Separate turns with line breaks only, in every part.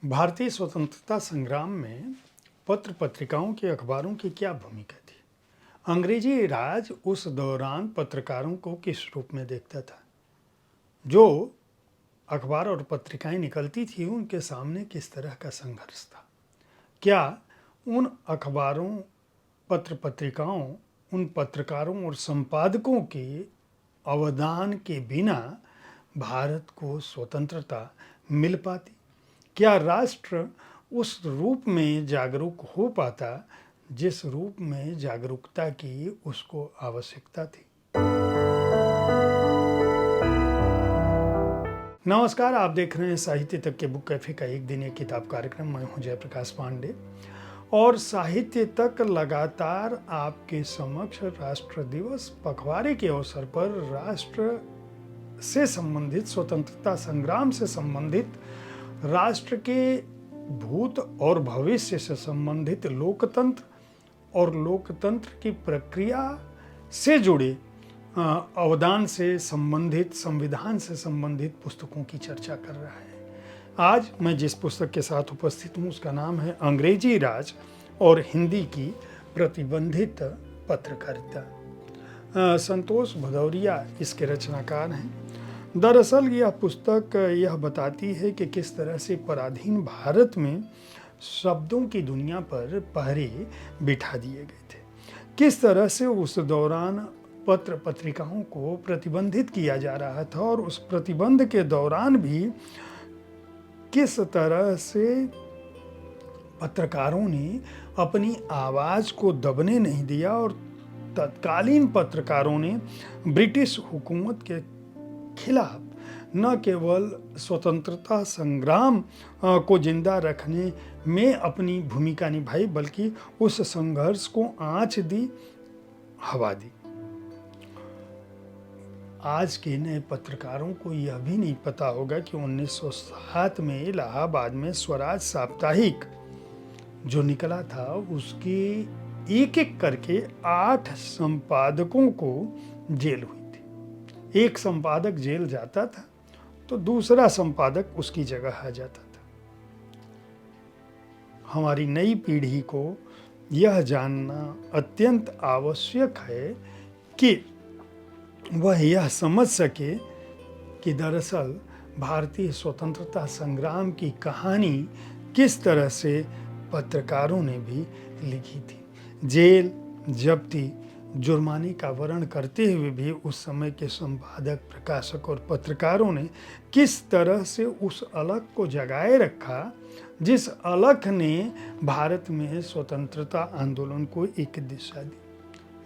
भारतीय स्वतंत्रता संग्राम में पत्र पत्रिकाओं के अखबारों की क्या भूमिका थी? अंग्रेजी राज उस दौरान पत्रकारों को किस रूप में देखता था? जो अखबार और पत्रिकाएं निकलती थी उनके सामने किस तरह का संघर्ष था? क्या उन अखबारों, पत्र पत्रिकाओं, उन पत्रकारों और संपादकों के अवदान के बिना भारत को स्वतंत्रता मिल पाती? क्या राष्ट्र उस रूप में जागरूक हो पाता जिस रूप में जागरूकता की उसको आवश्यकता थी? नमस्कार, आप देख रहे हैं साहित्य तक के बुक कैफे का एक दिन एक किताब कार्यक्रम। मैं हूं जयप्रकाश पांडे और साहित्य तक लगातार आपके समक्ष राष्ट्र दिवस पखवाड़े के अवसर पर राष्ट्र से संबंधित, स्वतंत्रता संग्राम से संबंधित, राष्ट्र के भूत और भविष्य से संबंधित लोकतंत्र और लोकतंत्र की प्रक्रिया से जुड़े अवदान से संबंधित, संविधान से संबंधित पुस्तकों की चर्चा कर रहा है। आज मैं जिस पुस्तक के साथ उपस्थित हूँ उसका नाम है अंग्रेजी राज और हिंदी की प्रतिबंधित पत्रकारिता। संतोष भदौरिया इसके रचनाकार हैं। दरअसल यह पुस्तक यह बताती है कि किस तरह से पराधीन भारत में शब्दों की दुनिया पर पहरे बिठा दिए गए थे, किस तरह से उस दौरान पत्र पत्रिकाओं को प्रतिबंधित किया जा रहा था और उस प्रतिबंध के दौरान भी किस तरह से पत्रकारों ने अपनी आवाज को दबने नहीं दिया और तत्कालीन पत्रकारों ने ब्रिटिश हुकूमत के खिलाफ न केवल स्वतंत्रता संग्राम को जिंदा रखने में अपनी भूमिका निभाई बल्कि उस संघर्ष को आंच दी, हवा दी। आज के नए पत्रकारों को यह भी नहीं पता होगा कि 1907 में इलाहाबाद में स्वराज साप्ताहिक जो निकला था उसके एक एक करके 8 संपादकों को जेल हुई। एक संपादक जेल जाता था तो दूसरा संपादक उसकी जगह आ जाता था। हमारी नई पीढ़ी को यह जानना अत्यंत आवश्यक है कि वह यह समझ सके कि दरअसल भारतीय स्वतंत्रता संग्राम की कहानी किस तरह से पत्रकारों ने भी लिखी थी। जेल, जब्ती, जुर्माने का वर्ण करते हुए भी उस समय के संपादक, प्रकाशक और पत्रकारों ने किस तरह से उस अलख को जगाए रखा जिस अलख ने भारत में स्वतंत्रता आंदोलन को एक दिशा दी।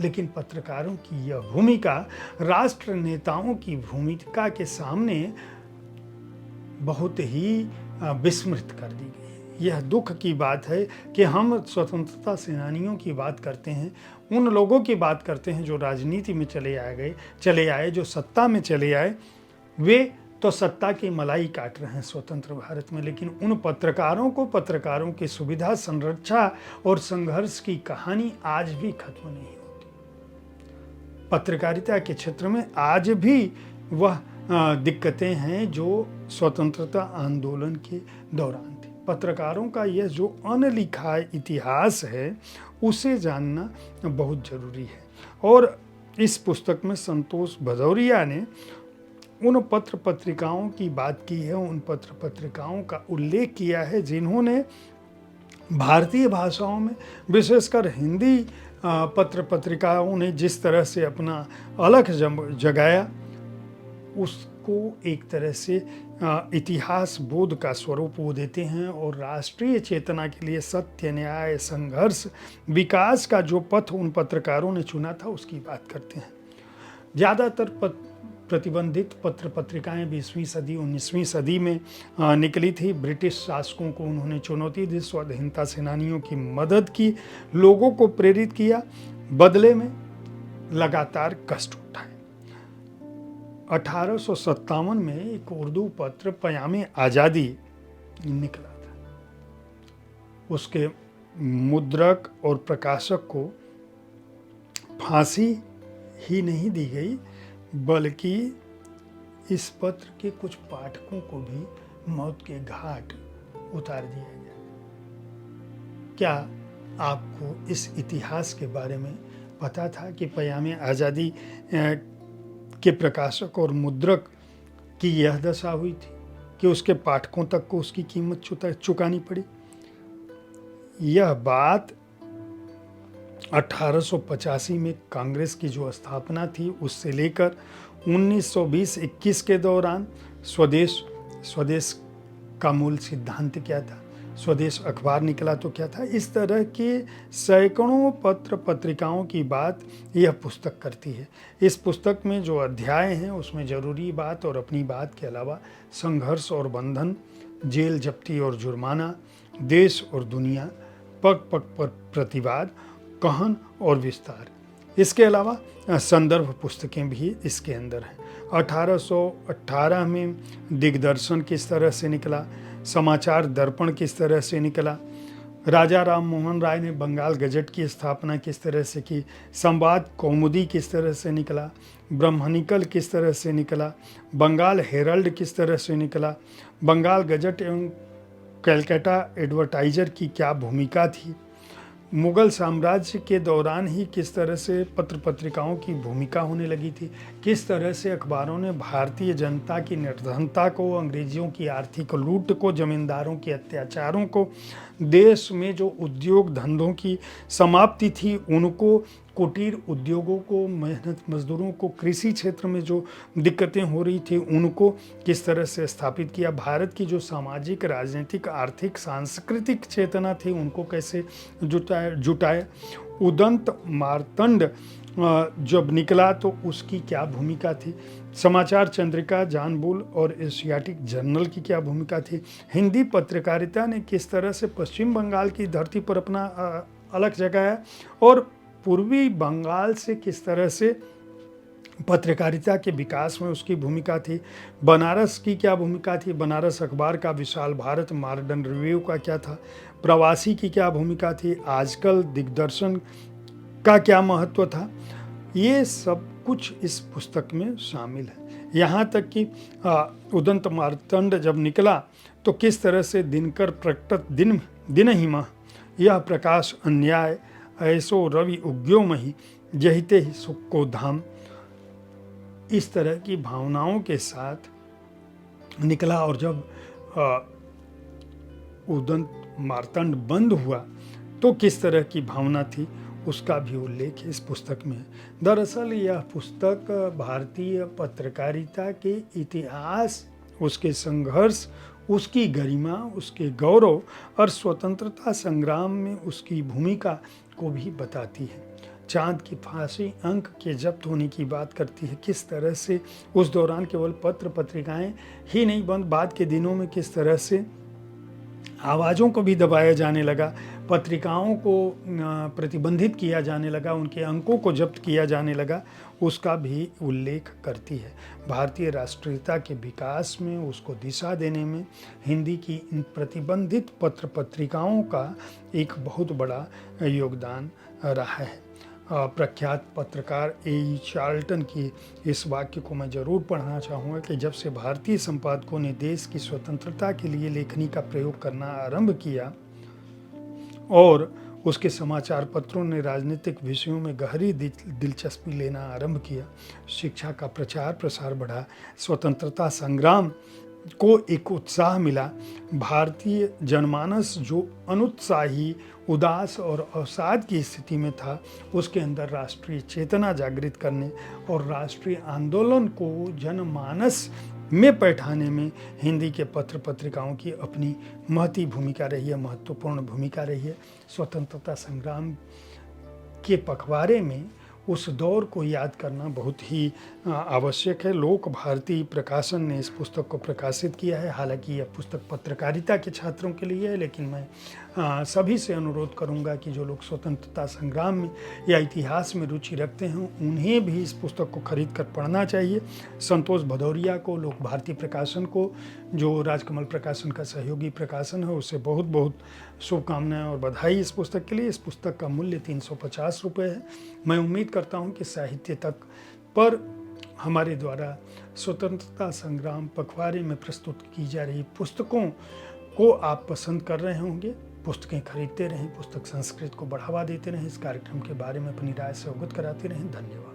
लेकिन पत्रकारों की यह भूमिका राष्ट्र नेताओं की भूमिका के सामने बहुत ही विस्मृत कर दी गई। यह दुख की बात है कि हम स्वतंत्रता सेनानियों की बात करते हैं, उन लोगों की बात करते हैं जो राजनीति में चले आए, जो सत्ता में चले आए। वे तो सत्ता की मलाई काट रहे हैं स्वतंत्र भारत में, लेकिन उन पत्रकारों को, पत्रकारों की सुविधा, संरक्षा और संघर्ष की कहानी आज भी खत्म नहीं होती। पत्रकारिता के क्षेत्र में आज भी वह दिक्कतें हैं जो स्वतंत्रता आंदोलन के दौरान थी। पत्रकारों का यह जो अनलिखा इतिहास है उसे जानना बहुत जरूरी है। और इस पुस्तक में संतोष भदौरिया ने उन पत्र पत्रिकाओं की बात की है, उन पत्र पत्रिकाओं का उल्लेख किया है जिन्होंने भारतीय भाषाओं में, विशेषकर हिंदी पत्र पत्रिकाओं ने जिस तरह से अपना अलख जगाया उसको एक तरह से इतिहास बोध का स्वरूप वो देते हैं और राष्ट्रीय चेतना के लिए सत्य, न्याय, संघर्ष, विकास का जो पथ उन पत्रकारों ने चुना था उसकी बात करते हैं। ज़्यादातर प्रतिबंधित पत्र पत्रिकाएं 20वीं सदी, 19वीं सदी में निकली थी। ब्रिटिश शासकों को उन्होंने चुनौती दी, स्वाधीनता सेनानियों की मदद की, लोगों को प्रेरित किया, बदले में लगातार कष्ट उठाए। 1857 में एक उर्दू पत्र पयामे आज़ादी निकला था। उसके मुद्रक और प्रकाशक को फांसी ही नहीं दी गई बल्कि इस पत्र के कुछ पाठकों को भी मौत के घाट उतार दिया गया। क्या आपको इस इतिहास के बारे में पता था कि पयामे आज़ादी के प्रकाशक और मुद्रक की यह दशा हुई थी कि उसके पाठकों तक को उसकी कीमत चुकानी पड़ी? यह बात 1885 में कांग्रेस की जो स्थापना थी उससे लेकर 1920-21 के दौरान स्वदेश का मूल सिद्धांत क्या था, स्वदेश अखबार निकला तो क्या था, इस तरह के सैकड़ों पत्र पत्रिकाओं की बात यह पुस्तक करती है। इस पुस्तक में जो अध्याय हैं उसमें जरूरी बात और अपनी बात के अलावा संघर्ष और बंधन, जेल जब्ती और जुर्माना, देश और दुनिया, पग पग पर प्रतिवाद, कहन और विस्तार, इसके अलावा संदर्भ पुस्तकें भी इसके अंदर हैं। 1818 में दिग्दर्शन किस तरह से निकला, समाचार दर्पण किस तरह से निकला, राजा राम मोहन राय ने बंगाल गजट की स्थापना किस तरह से की, संवाद कौमुदी किस तरह से निकला, ब्रह्मनिकल किस तरह से निकला, बंगाल हेरल्ड किस तरह से निकला, बंगाल गजट एवं कैलकाटा एडवर्टाइजर की क्या भूमिका थी, मुगल साम्राज्य के दौरान ही किस तरह से पत्र पत्रिकाओं की भूमिका होने लगी थी, किस तरह से अखबारों ने भारतीय जनता की निर्धनता को, अंग्रेजियों की आर्थिक लूट को, जमींदारों के अत्याचारों को, देश में जो उद्योग धंधों की समाप्ति थी उनको, कुटीर उद्योगों को, मेहनत मजदूरों को, कृषि क्षेत्र में जो दिक्कतें हो रही थी उनको किस तरह से स्थापित किया, भारत की जो सामाजिक, राजनीतिक, आर्थिक, सांस्कृतिक चेतना थी उनको कैसे जुटाया, उदंत मार्तंड जब निकला तो उसकी क्या भूमिका थी, समाचार चंद्रिका, जानबुल और एशियाटिक जर्नल की क्या भूमिका थी, हिंदी पत्रकारिता ने किस तरह से पश्चिम बंगाल की धरती पर अपना अलग जगाया और पूर्वी बंगाल से किस तरह से पत्रकारिता के विकास में उसकी भूमिका थी, बनारस की क्या भूमिका थी, बनारस अखबार का, विशाल भारत, मॉडर्न रिव्यू का क्या था, प्रवासी की क्या भूमिका थी, आजकल, दिग्दर्शन का क्या महत्व था, ये सब कुछ इस पुस्तक में शामिल है। यहाँ तक कि उदंत मार्तंड जब निकला तो किस तरह से दिनकर प्रकटत दिन ही माह, यह प्रकाश अन्याय, ऐसो रवि उग्योमहि, जहिते ही सुख को धाम, इस तरह की भावनाओं के साथ निकला। और जब उदंत मार्तंड बंद हुआ तो किस तरह की भावना थी उसका भी उल्लेख इस पुस्तक में है। दरअसल यह पुस्तक भारतीय पत्रकारिता के इतिहास, उसके संघर्ष, उसकी गरिमा, उसके गौरव और स्वतंत्रता संग्राम में उसकी भूमिका को भी बताती है। चांद की फांसी अंक के जब्त होने की बात करती है, किस तरह से उस दौरान केवल पत्र पत्रिकाएं ही नहीं बंद, बाद के दिनों में किस तरह से आवाज़ों को भी दबाया जाने लगा, पत्रिकाओं को प्रतिबंधित किया जाने लगा, उनके अंकों को जब्त किया जाने लगा, उसका भी उल्लेख करती है। भारतीय राष्ट्रीयता के विकास में, उसको दिशा देने में हिंदी की इन प्रतिबंधित पत्र पत्रिकाओं का एक बहुत बड़ा योगदान रहा है। प्रख्यात पत्रकार ए चार्ल्टन की इस वाक्य को मैं ज़रूर पढ़ना चाहूँगा कि जब से भारतीय संपादकों ने देश की स्वतंत्रता के लिए लेखनी का प्रयोग करना आरंभ किया और उसके समाचार पत्रों ने राजनीतिक विषयों में गहरी दिलचस्पी लेना आरंभ किया, शिक्षा का प्रचार प्रसार बढ़ा, स्वतंत्रता संग्राम को एक उत्साह मिला, भारतीय जनमानस जो अनुत्साही, उदास और अवसाद की स्थिति में था उसके अंदर राष्ट्रीय चेतना जागृत करने और राष्ट्रीय आंदोलन को जनमानस में बैठाने में हिंदी के पत्र पत्रिकाओं की अपनी महती भूमिका रही है, महत्वपूर्ण भूमिका रही है। स्वतंत्रता संग्राम के पखवाड़े में उस दौर को याद करना बहुत ही आवश्यक है। लोक भारती प्रकाशन ने इस पुस्तक को प्रकाशित किया है। हालांकि यह पुस्तक पत्रकारिता के छात्रों के लिए है, लेकिन मैं सभी से अनुरोध करूंगा कि जो लोग स्वतंत्रता संग्राम में या इतिहास में रुचि रखते हैं उन्हें भी इस पुस्तक को खरीद कर पढ़ना चाहिए। संतोष भदौरिया को, लोक भारती प्रकाशन को, जो राजकमल प्रकाशन का सहयोगी प्रकाशन है, उससे बहुत बहुत शुभकामनाएं और बधाई इस पुस्तक के लिए। इस पुस्तक का मूल्य 350 रुपये है। मैं उम्मीद करता हूं कि साहित्य तक पर हमारे द्वारा स्वतंत्रता संग्राम पखवाड़े में प्रस्तुत की जा रही पुस्तकों को आप पसंद कर रहे होंगे। पुस्तकें खरीदते रहें, पुस्तक संस्कृत को बढ़ावा देते रहें, इस कार्यक्रम के बारे में अपनी राय से अवगत कराते रहें। धन्यवाद।